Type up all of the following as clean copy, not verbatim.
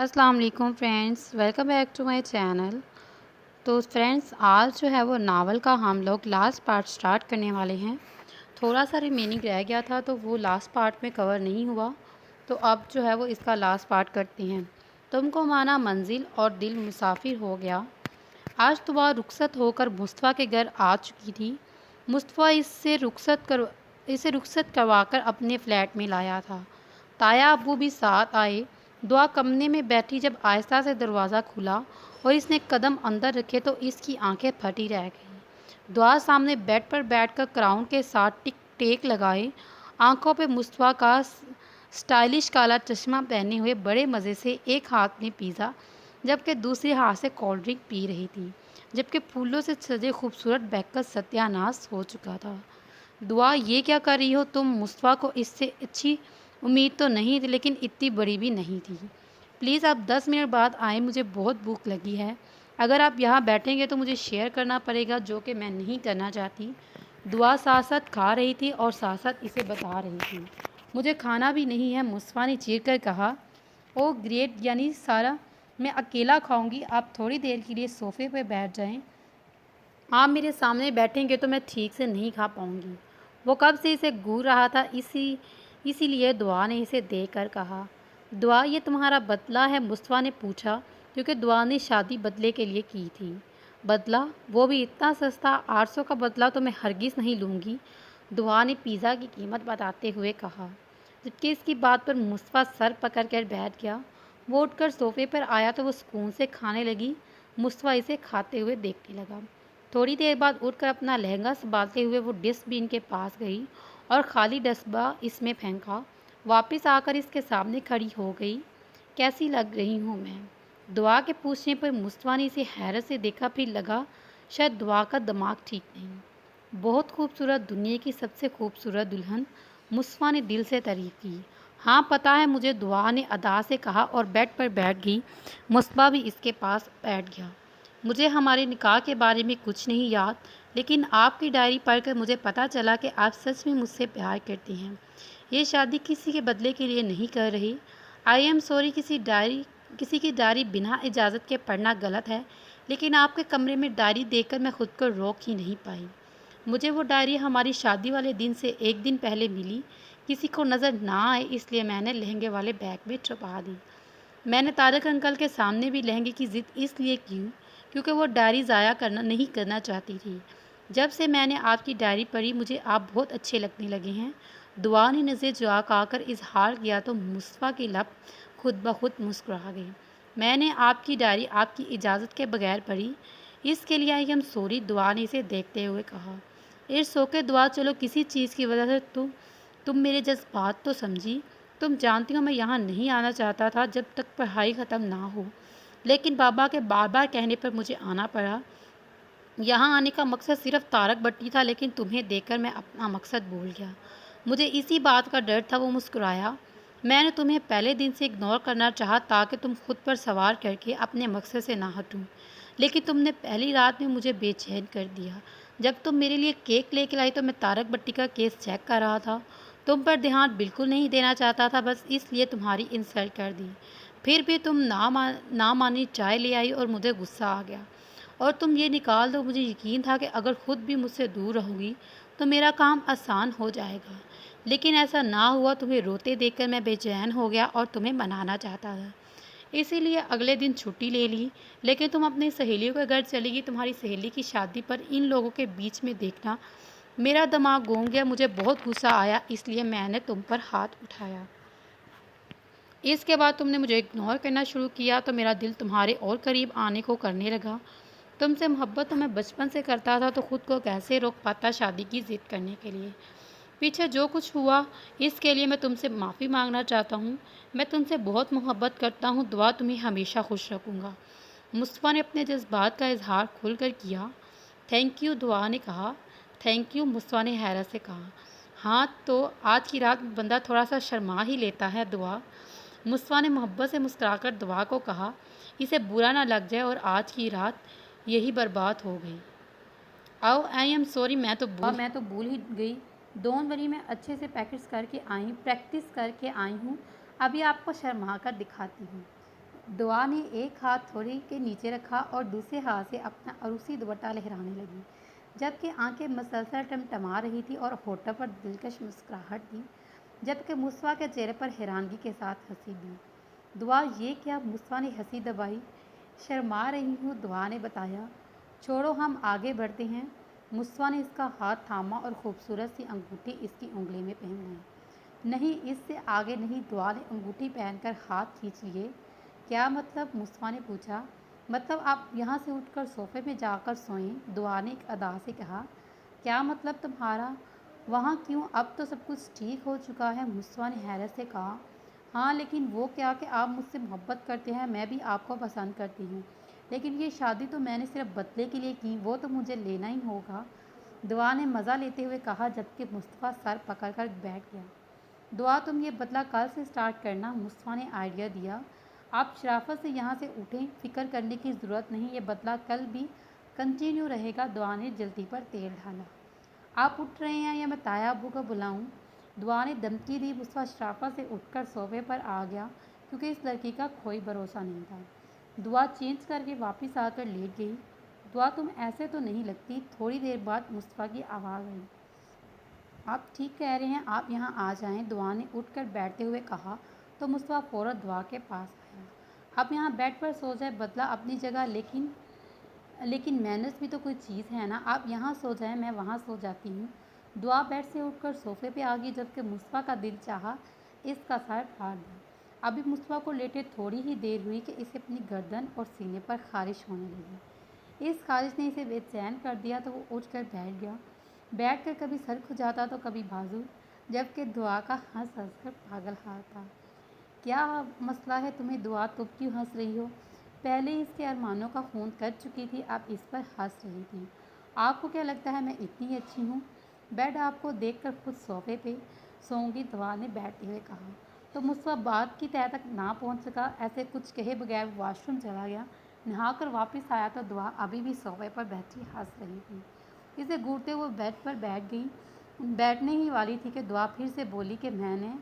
अस्सलाम वालेकुम friends, welcome back to my channel. तो फ्रेंड्स, आज जो है वो नावल का हम लोग लास्ट पार्ट स्टार्ट करने वाले हैं। थोड़ा सा रिमेनिंग रह गया था तो वो लास्ट पार्ट में कवर नहीं हुआ, तो अब जो है वो इसका लास्ट पार्ट करते हैं। तुमको माना मंजिल और दिल मुसाफिर हो गया। आज तो वह रुखसत होकर मुस्तफ़ा के घर आ चुकी थी। मुस्तफ़ा इसे रुखसत करवाकर अपने फ्लैट में लाया था। ताया अब्बू भी साथ आए। दुआ कमरे में बैठी जब आहिस्ता से दरवाज़ा खुला और इसने कदम अंदर रखे तो इसकी आंखें फटी रह गईं। दुआ सामने बेड पर बैठकर क्राउन के साथ टिक टेक लगाए, आंखों पे मुस्तफ़ा का स्टाइलिश काला चश्मा पहने हुए बड़े मज़े से एक हाथ में पिज़्ज़ा जबकि दूसरे हाथ से कोल्ड ड्रिंक पी रही थी, जबकि फूलों से सजे खूबसूरत बैग का सत्यानाश हो चुका था। दुआ, ये क्या कर रही हो तुम? मुस्तफ़ा को इससे अच्छी उम्मीद तो नहीं थी, लेकिन इतनी बड़ी भी नहीं थी। प्लीज़ आप 10 मिनट बाद आएँ, मुझे बहुत भूख लगी है। अगर आप यहाँ बैठेंगे तो मुझे शेयर करना पड़ेगा, जो कि मैं नहीं करना चाहती। दुआ साथ साथ खा रही थी और साथ साथ इसे बता रही थी, मुझे खाना भी नहीं है। मुस्तफ़ा ने चीर कर कहा, ओह ग्रेट, यानी सारा मैं अकेला खाऊंगी। आप थोड़ी देर के लिए सोफ़े पर बैठ जाएं। आप मेरे सामने बैठेंगे तो मैं ठीक से नहीं खा पाऊंगी। वो कब से इसे घूर रहा था, इसीलिए दुआ ने इसे देखकर कहा, दुआ ये तुम्हारा बदला है? मुस्तफ़ा ने पूछा, क्योंकि दुआ ने शादी बदले के लिए की थी। बदला? वो भी इतना सस्ता? 800 का बदला तो मैं हरगिज़ नहीं लूँगी। दुआ ने पिज़्ज़ा की कीमत बताते हुए कहा, जबकि इसकी बात पर मुस्तफ़ा सर पकड़ कर बैठ गया। वो उठकर सोफ़े पर आया तो वो सुकून से खाने लगी। मुस्तफ़ा इसे खाते हुए देखने लगा। थोड़ी देर बाद उठकर अपना लहंगा संभालते हुए वो डस्टबिन के पास गई और खाली डस्टबा इसमें फेंका। वापस आकर इसके सामने खड़ी हो गई। कैसी लग रही हूँ मैं? दुआ के पूछने पर मुस्तफ़ा ने इसे हैरत से देखा, फिर लगा शायद दुआ का दिमाग ठीक नहीं। बहुत खूबसूरत, दुनिया की सबसे खूबसूरत दुल्हन, मुस्तफ़ा ने दिल से तारीफ़ की। हाँ पता है मुझे, दुआ ने अदा से कहा और बेड पर बैठ गई। मुस्तफ़ा भी इसके पास बैठ गया। मुझे हमारे निकाह के बारे में कुछ नहीं याद, लेकिन आपकी डायरी पढ़कर मुझे पता चला कि आप सच में मुझसे प्यार करती हैं। ये शादी किसी के बदले के लिए नहीं कर रही। आई एम सॉरी, किसी की डायरी बिना इजाज़त के पढ़ना गलत है, लेकिन आपके कमरे में डायरी देखकर मैं खुद को रोक ही नहीं पाई। मुझे वो डायरी हमारी शादी वाले दिन से एक दिन पहले मिली। किसी को नज़र ना आए इसलिए मैंने लहंगे वाले बैग में छुपा दी। मैंने तारक अंकल के सामने भी लहंगे की ज़िद इसलिए की क्योंकि वो डायरी ज़ाया नहीं करना चाहती थी। जब से मैंने आपकी डायरी पढ़ी मुझे आप बहुत अच्छे लगने लगे हैं। दुआ ने नज़र झुकाकर इजहार किया तो मुस्तफ़ा की लब खुद ब खुद मुस्कुरा गई। मैंने आपकी डायरी आपकी इजाज़त के बगैर पढ़ी, इसके लिए आई एम सॉरी, दुआ ने इसे देखते हुए कहा। इट्स ओके दुआ, चलो किसी चीज़ की वजह से तुम मेरे जज्बात तो समझी। तुम जानती हो मैं यहाँ नहीं आना चाहता था जब तक पढ़ाई ख़त्म ना हो, लेकिन बाबा के बार बार कहने पर मुझे आना पड़ा। यहाँ आने का मकसद सिर्फ तारक बट्टी था, लेकिन तुम्हें देखकर मैं अपना मकसद भूल गया। मुझे इसी बात का डर था। वो मुस्कुराया। मैंने तुम्हें पहले दिन से इग्नोर करना चाहा ताकि तुम खुद पर सवार करके अपने मकसद से ना हटूं, लेकिन तुमने पहली रात में मुझे बेचैन कर दिया। जब तुम मेरे लिए केक लेकर आई तो मैं तारक बट्टी का केस चेक कर रहा था। तुम पर ध्यान बिल्कुल नहीं देना चाहता था, बस इसलिए तुम्हारी इंसल्ट कर दी। फिर भी तुम ना मानी चाय ले आई और मुझे गुस्सा आ गया। और तुम ये निकाल दो, मुझे यकीन था कि अगर खुद भी मुझसे दूर रहोगी तो मेरा काम आसान हो जाएगा, लेकिन ऐसा ना हुआ। तुम्हें रोते देखकर मैं बेचैन हो गया और तुम्हें मनाना चाहता था, इसीलिए अगले दिन छुट्टी ले ली। लेकिन तुम अपनी सहेलियों के घर चली गई। तुम्हारी सहेली की शादी पर इन लोगों के बीच में देखना मेरा दिमाग घूम गया। मुझे बहुत गुस्सा आया, इसलिए मैंने तुम पर हाथ उठाया। इसके बाद तुमने मुझे इग्नोर करना शुरू किया तो मेरा दिल तुम्हारे और करीब आने को करने लगा। तुमसे मोहब्बत तो मैं बचपन से करता था, तो खुद को कैसे रोक पाता शादी की ज़िद करने के लिए। पीछे जो कुछ हुआ इसके लिए मैं तुमसे माफ़ी मांगना चाहता हूँ। मैं तुमसे बहुत मोहब्बत करता हूँ। दुआ, तुम्हें हमेशा खुश रखूँगा। मुस्तफ़ा ने अपने जज्बात का इजहार खुलकर किया। थैंक यू, दुआ ने कहा। थैंक यू, मुस्तफ़ा ने हैरत से कहा। हाँ तो आज की रात बंदा थोड़ा सा शर्मा ही लेता है दुआ। मुस्तफ़ा ने मोहब्बत से मुस्कुराकर दुआ को कहा, इसे बुरा ना लग जाए और आज की रात यही बर्बाद हो गई। आओ, आई एम सॉरी, मैं तो भूल ही गई। डोंट वरी, मैं अच्छे से प्रैक्टिस करके आई हूँ। अभी आपको शर्मा कर दिखाती हूँ। दुआ ने एक हाथ थोड़ी के नीचे रखा और दूसरे हाथ से अपना अरूसी दुपट्टा लहराने लगी, जबकि आंखें मसलसल टमटमा रही थी और होठों पर दिलकश मुस्कुराहट थी, जबकि मुस्वा के चेहरे पर हैरानगी के साथ हंसी भी। दुआ ये क्या? मुस्वा ने हंसी दबाई। शर्मा रही हूँ, दुआ ने बताया। छोड़ो, हम आगे बढ़ते हैं। मुस्वा ने इसका हाथ थामा और खूबसूरत सी अंगूठी इसकी उंगली में पहन ली। नहीं, इससे आगे नहीं, दुआ ने अंगूठी पहनकर हाथ खींच लिए। क्या मतलब? मुस्वा ने पूछा। मतलब आप यहाँ से उठकर सोफे में जाकर सोएं, दुआ ने एक अदा से कहा। क्या मतलब तुम्हारा? वहाँ क्यों? अब तो सब कुछ ठीक हो चुका है, मुस्वा ने हैरत से कहा। हाँ, लेकिन वो क्या कि आप मुझसे मोहब्बत करते हैं, मैं भी आपको पसंद करती हूँ, लेकिन ये शादी तो मैंने सिर्फ बदले के लिए की, वो तो मुझे लेना ही होगा, दुआ ने मज़ा लेते हुए कहा, जबकि मुस्तफ़ा सर पकड़कर बैठ गया। दुआ तुम ये बदला कल से स्टार्ट करना, मुस्तफ़ा ने आइडिया दिया। आप शराफत से यहाँ से उठें, फ़िक्र करने की ज़रूरत नहीं, ये बदला कल भी कंटिन्यू रहेगा, दुआ ने जल्दी पर तेल डाला। आप उठ रहे हैं या मैं ताया अब्बू को बुलाऊं? दुआ ने धमकी दी। मुस्तफ़ा शराफत से उठकर सोफे पर आ गया, क्योंकि इस लड़की का कोई भरोसा नहीं था। दुआ चेंज करके वापस आकर लेट गई। दुआ तुम ऐसे तो नहीं लगती। थोड़ी देर बाद मुस्तफ़ा की आवाज़ आई। आप ठीक कह रहे हैं, आप यहाँ आ जाएं, दुआ ने उठकर बैठते हुए कहा, तो मुस्तफ़ा फ़ौरन दुआ के पास आया। आप यहाँ बेड पर सो जाए, बदला अपनी जगह, लेकिन मैनर्स भी तो कोई चीज़ है ना। आप यहाँ सो जाएं, मैं वहाँ सो जाती हूँ। दुआ बेड से उठकर सोफे पे आ गई, जबकि मुस्तफ़ा का दिल चाहा इसका सर फाड़ दे। अभी मुस्तफ़ा को लेटे थोड़ी ही देर हुई कि इसे अपनी गर्दन और सीने पर खारिश होने लगी। इस खारिश ने इसे बेचैन कर दिया, तो वो उठकर बैठ गया। बैठ कर कभी सर खुजाता तो कभी बाजू, जबकि दुआ का हंस हंस कर पागल हाल था। क्या मसला है तुम्हें दुआ? तुम क्यों हंस रही हो? पहले इसके अरमानों का खून कर चुकी थी, अब इस पर हंस रही थी। आपको क्या लगता है मैं इतनी अच्छी हूँ? बेड आपको देखकर खुद सोफे पे सोऊंगी, दुआ ने बैठते हुए कहा। तो मुस्तफ़ा बात की तह तक ना पहुँच सका। ऐसे कुछ कहे बगैर वॉशरूम चला गया। नहाकर वापस आया तो दुआ अभी भी सोफे पर बैठी हंस रही थी। इसे घूरते हुए बेड पर बैठ गई। बैठने ही वाली थी कि दुआ फिर से बोली कि मैंने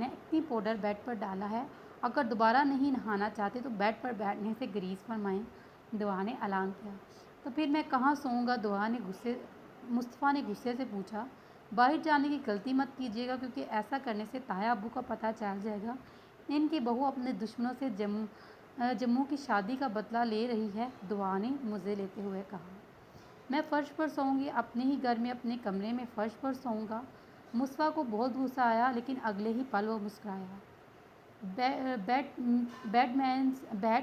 एक्नी पाउडर बेड पर डाला है, अगर दोबारा नहीं नहाना चाहते तो बेड पर बैठने से ग्रीस फरमाएं, दुआ ने ऐलान किया। तो फिर मैं कहाँ सोऊंगा? मुस्तफ़ा ने गुस्से से पूछा। बाहर जाने की गलती मत कीजिएगा, क्योंकि ऐसा करने से ताया अब्बू को पता चल जाएगा इनकी बहू अपने दुश्मनों से जम्मू की शादी का बदला ले रही है, दुआ ने मुझे लेते हुए कहा। मैं फ़र्श पर सोऊंगी, अपने ही घर में अपने कमरे में फ़र्श पर सोऊंगा। मुस्तफ़ा को बहुत गुस्सा आया, लेकिन अगले ही पल वो मुस्कुराया। बैड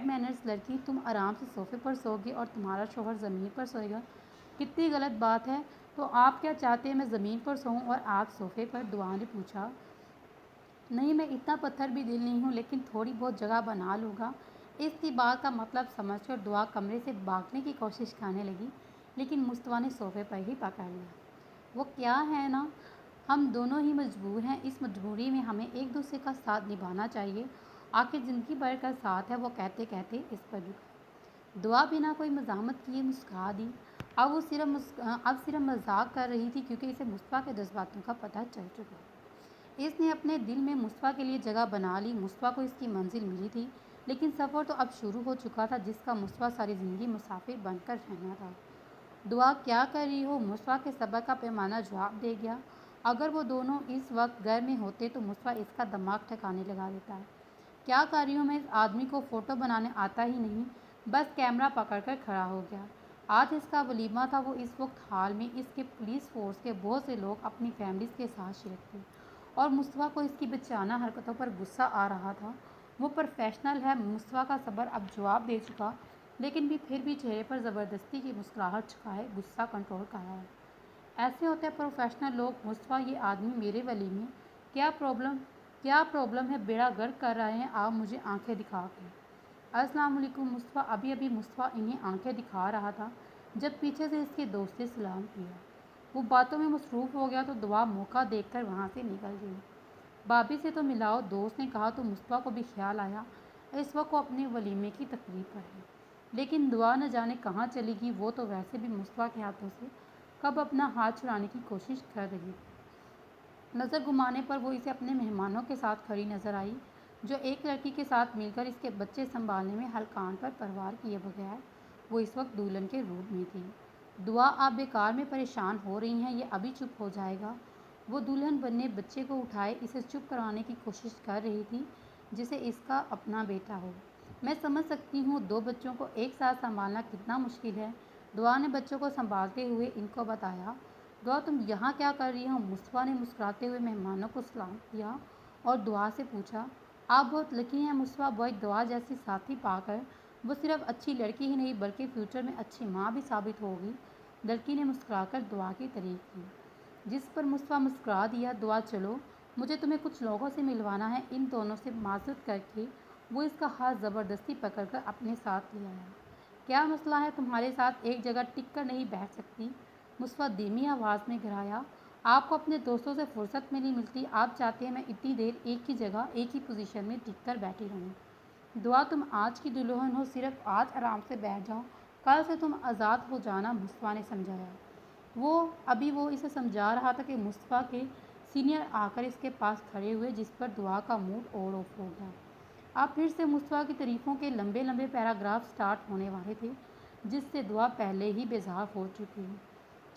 मैनर्स लड़की, तुम आराम से सोफे पर सोओगी और तुम्हारा शोहर ज़मीन पर सोएगा, कितनी गलत बात है। तो आप क्या चाहते हैं, मैं ज़मीन पर सोऊं और आप सोफे पर? दुआ ने पूछा। नहीं, मैं इतना पत्थर भी दिल नहीं हूँ, लेकिन थोड़ी बहुत जगह बना लूँगा। इसकी बात का मतलब समझकर दुआ कमरे से भागने की कोशिश करने लगी, लेकिन मुस्तफ़ा ने सोफे पर ही पकड़ लिया। वो क्या है ना, हम दोनों ही मजबूर हैं, इस मजबूरी में हमें एक दूसरे का साथ निभाना चाहिए, आखिर ज़िंदगी भर का साथ है, वो कहते कहते इस पर झुका। दुआ बिना कोई मज़ामत किए मुस्कुरा दी। अब सिर्फ मजाक कर रही थी, क्योंकि इसे मुस्तफ़ा के जज्बातों का पता चल चुका। इसने अपने दिल में मुस्तफ़ा के लिए जगह बना ली। मुस्तफ़ा को इसकी मंजिल मिली थी, लेकिन सफ़र तो अब शुरू हो चुका था, जिसका मुस्तफ़ा सारी ज़िंदगी मुसाफिर बनकर रहना था। दुआ क्या कर रही हो? मुस्तफ़ा के सब्र का पैमाना जवाब दे गया। अगर वो दोनों इस वक्त घर में होते तो मुस्तफ़ा इसका दिमाग ठिकाने लगा देता है। क्या कर रही हूँ मैं? इस आदमी को फ़ोटो बनाने आता ही नहीं, बस कैमरा पकड़कर खड़ा हो गया। आज इसका वलीमा था। वो इस वक्त हाल में इसके पुलिस फोर्स के बहुत से लोग अपनी फैमिलीज़ के साथ शिरक थे, और मुस्तफ़ा को इसकी बेचाना हरकतों पर गुस्सा आ रहा था। वो प्रोफेशनल है। मुस्तफ़ा का सब्र अब जवाब दे चुका, लेकिन फिर भी चेहरे पर ज़बरदस्ती की मुस्कुराहट छुपाए गुस्सा कंट्रोल कर रहा है। ऐसे होते हैं प्रोफेशनल लोग। मुस्तफ़ा, ये आदमी मेरे वली में क्या प्रॉब्लम है? बेड़ा गर्क कर रहे हैं आप मुझे आंखें दिखा के। अस्सलाम वालेकुम। मुस्तफ़ा अभी मुस्तफ़ा इन्हें आंखें दिखा रहा था, जब पीछे से इसके दोस्त ने सलाम किया। वो बातों में मसरूफ़ हो गया, तो दुआ मौका देखकर वहाँ से निकल गई। भाभी से तो मिलाओ, दोस्त ने कहा, तो मुस्तफ़ा को भी ख्याल आया इस वक्त वो अपने वलीमे की तकरीब पर है। लेकिन दुआ न जाने कहाँ चली गई। वो तो वैसे भी मुस्तफ़ा के हाथों से कब अपना हाथ छुड़ाने की कोशिश कर रही थी। नज़र घुमाने पर वो इसे अपने मेहमानों के साथ खड़ी नज़र आई। جو ایک لڑکی کے ساتھ مل کر اس کے بچے سنبھالنے میں ہلکان پر پروار کیے بغیر وہ اس وقت دلہن کے روپ میں تھی۔ دعا آپ بیکار میں پریشان ہو رہی ہیں، یہ ابھی چپ ہو جائے گا۔ وہ دلہن بننے بچے کو اٹھائے اسے چپ کرانے کی کوشش کر رہی تھی جسے اس کا اپنا بیٹا ہو۔ میں سمجھ سکتی ہوں 2 بچوں کو ایک ساتھ سنبھالنا کتنا مشکل ہے، دعا نے بچوں کو سنبھالتے ہوئے ان کو بتایا۔ دعا تم یہاں کیا کر رہی ہو؟ مصطفیٰ نے مسکراتے ہوئے مہمانوں کو سلام کیا اور دعا سے پوچھا۔ آپ بہت لکی ہیں مصطفیٰ بھائی، دعا جیسی ساتھی پا کر وہ صرف اچھی لڑکی ہی نہیں بلکہ فیوچر میں اچھی ماں بھی ثابت ہوگی۔ لڑکی نے مسکرا کر دعا کی تعریف کی، جس پر مصطفیٰ مسکرا دیا۔ دعا چلو، مجھے تمہیں کچھ لوگوں سے ملوانا ہے۔ ان دونوں سے معذرت کر کے وہ اس کا ہاتھ زبردستی پکڑ کر اپنے ساتھ لے آیا۔ کیا مسئلہ ہے؟ تمہارے ساتھ ایک جگہ ٹک کر نہیں بیٹھ سکتی؟ مصطفیٰ دھیمی آواز میں گھرایا۔ آپ کو اپنے دوستوں سے فرصت میں نہیں ملتی، آپ چاہتے ہیں میں اتنی دیر ایک ہی جگہ ایک ہی پوزیشن میں ٹک کر بیٹھی رہوں؟ دعا تم آج کی دلہن ہو، صرف آج آرام سے بیٹھ جاؤ، کل سے تم آزاد ہو جانا، مصطفیٰ نے سمجھایا۔ وہ اسے سمجھا رہا تھا کہ مصطفیٰ کے سینئر آ کر اس کے پاس کھڑے ہوئے، جس پر دعا کا موڈ اور آف ہو گیا۔ اب پھر سے مصطفیٰ کی تعریفوں کے لمبے لمبے پیراگراف سٹارٹ ہونے والے تھے، جس سے دعا پہلے ہی بیزار ہو چکی ہے۔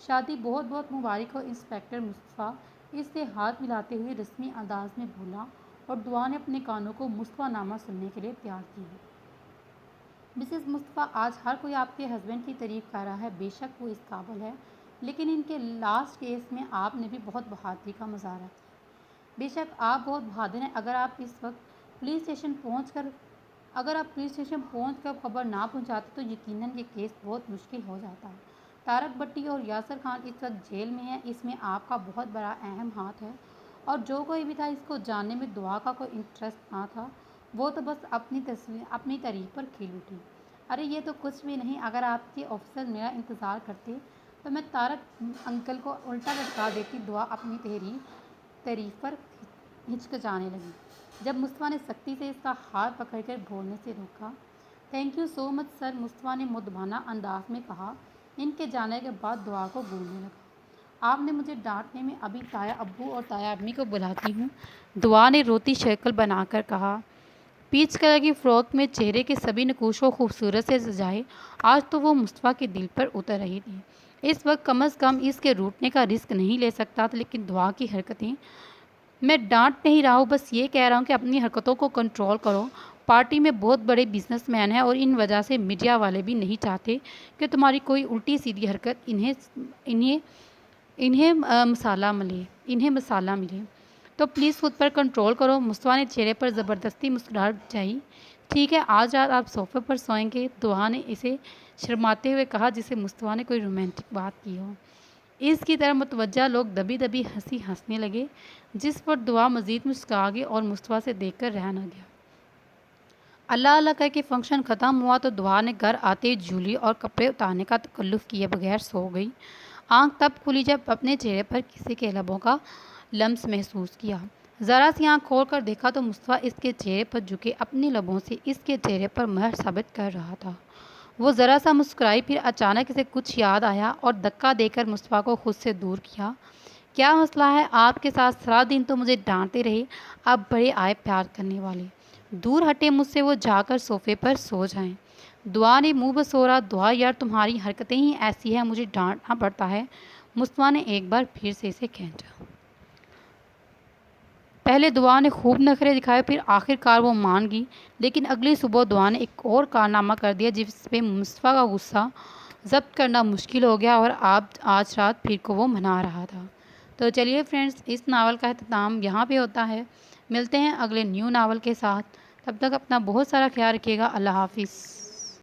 شادی بہت بہت مبارک ہو انسپکٹر مصطفیٰ، اس سے ہاتھ ملاتے ہوئے رسمی انداز میں بولا، اور دعا نے اپنے کانوں کو مصطفیٰ نامہ سننے کے لیے تیار کیا۔ مسز مصطفیٰ، آج ہر کوئی آپ کے ہسبینڈ کی تعریف کر رہا ہے، بے شک وہ اس قابل ہے، لیکن ان کے لاسٹ کیس میں آپ نے بھی بہت بہادری کا مظاہرہ کیا۔ بے شک آپ بہت بہادر ہیں۔ اگر آپ پولیس اسٹیشن پہنچ کر خبر نہ پہنچاتے تو یقیناً یہ کیس بہت مشکل ہو جاتا ہے۔ طارق بھٹی اور یاسر خان اس وقت جیل میں ہیں، اس میں آپ کا بہت بڑا اہم ہاتھ ہے، اور جو کوئی بھی تھا اس کو جاننے میں دعا کا کوئی انٹرسٹ نہ تھا، وہ تو بس اپنی تعریف پر کھل اٹھی۔ ارے یہ تو کچھ بھی نہیں، اگر آپ کے آفیسر میرا انتظار کرتے تو میں طارق انکل کو الٹا لٹکا دیتی۔ دعا اپنی تعریف پر ہچکچانے لگی جب مصطفیٰ نے سختی سے اس کا ہاتھ پکڑ کر بولنے سے روکا۔ تھینک یو سو مچ سر، مصطفیٰ نے مدبانہ انداز میں کہا۔ ان کے جانے کے بعد دعا کو گونجنے لگا۔ آپ نے مجھے ڈانٹنے میں ابھی تایا ابو اور تایا امی کو بلاتی ہوں، دعا نے روتی شکل بنا کر کہا۔ پیچ کلر کی فراک میں چہرے کے سبھی نقوش کو خوبصورت سے سجائے آج تو وہ مصطفیٰ کے دل پر اتر رہی تھی۔ اس وقت کم از کم اس کے روٹنے کا رسک نہیں لے سکتا تھا، لیکن دعا کی حرکتیں، میں ڈانٹ نہیں رہا ہوں، بس یہ کہہ رہا ہوں کہ اپنی حرکتوں کو کنٹرول کرو۔ پارٹی میں بہت بڑے بزنس مین ہیں اور ان وجہ سے میڈیا والے بھی نہیں چاہتے کہ تمہاری کوئی الٹی سیدھی حرکت انہیں مسالہ ملے، تو پلیز خود پر کنٹرول کرو۔ مصطفیٰ نے چہرے پر زبردستی مسکراہٹ جائی۔ ٹھیک ہے، آج رات آپ صوفے پر سوئیں گے، دعا نے اسے شرماتے ہوئے کہا جسے مصطفیٰ نے کوئی رومانٹک بات کی ہو۔ اس کی طرف متوجہ لوگ دبی دبی ہنسنے لگے، جس پر دعا مزید مسکرا گئی اور مصطفیٰ سے دیکھ کر رہ نہ گیا۔ اللہ اللہ کر کے فنکشن ختم ہوا تو دعا نے گھر آتے ہی جھولی اور کپڑے اتارنے کا تکلف کیے بغیر سو گئی۔ آنکھ تب کھلی جب اپنے چہرے پر کسی کے لبوں کا لمس محسوس کیا۔ ذرا سی آنکھ کھول کر دیکھا تو مصطفیٰ اس کے چہرے پر جھکے اپنے لبوں سے اس کے چہرے پر مہر ثابت کر رہا تھا۔ وہ ذرا سا مسکرائی، پھر اچانک اسے کچھ یاد آیا اور دھکا دے کر مصطفیٰ کو خود سے دور کیا۔ کیا مسئلہ ہے؟ آپ کے ساتھ سارا دن تو مجھے ڈانٹتے رہے، اب بڑے آئے پیار کرنے والے، دور ہٹے مجھ سے، وہ جا کر صوفے پر سو جائیں۔ دعا نے منہ بسورا۔ دعا یار تمہاری حرکتیں ہی ایسی ہیں، مجھے ڈانٹنا پڑتا ہے، مصطفیٰ نے ایک بار پھر سے اسے کھینچا۔ پہلے دعا نے خوب نخرے دکھائے، پھر آخر کار وہ مان گئی، لیکن اگلی صبح دعا نے ایک اور کارنامہ کر دیا جس پہ مصطفیٰ کا غصہ ضبط کرنا مشکل ہو گیا، اور آج رات پھر کو وہ منا رہا تھا۔ تو چلیے فرینڈز، اس ناول کا اختتام یہاں پہ ہوتا ہے۔ ملتے ہیں اگلے نیو ناول کے ساتھ، تب تک اپنا بہت سارا خیال رکھیے گا۔ اللہ حافظ۔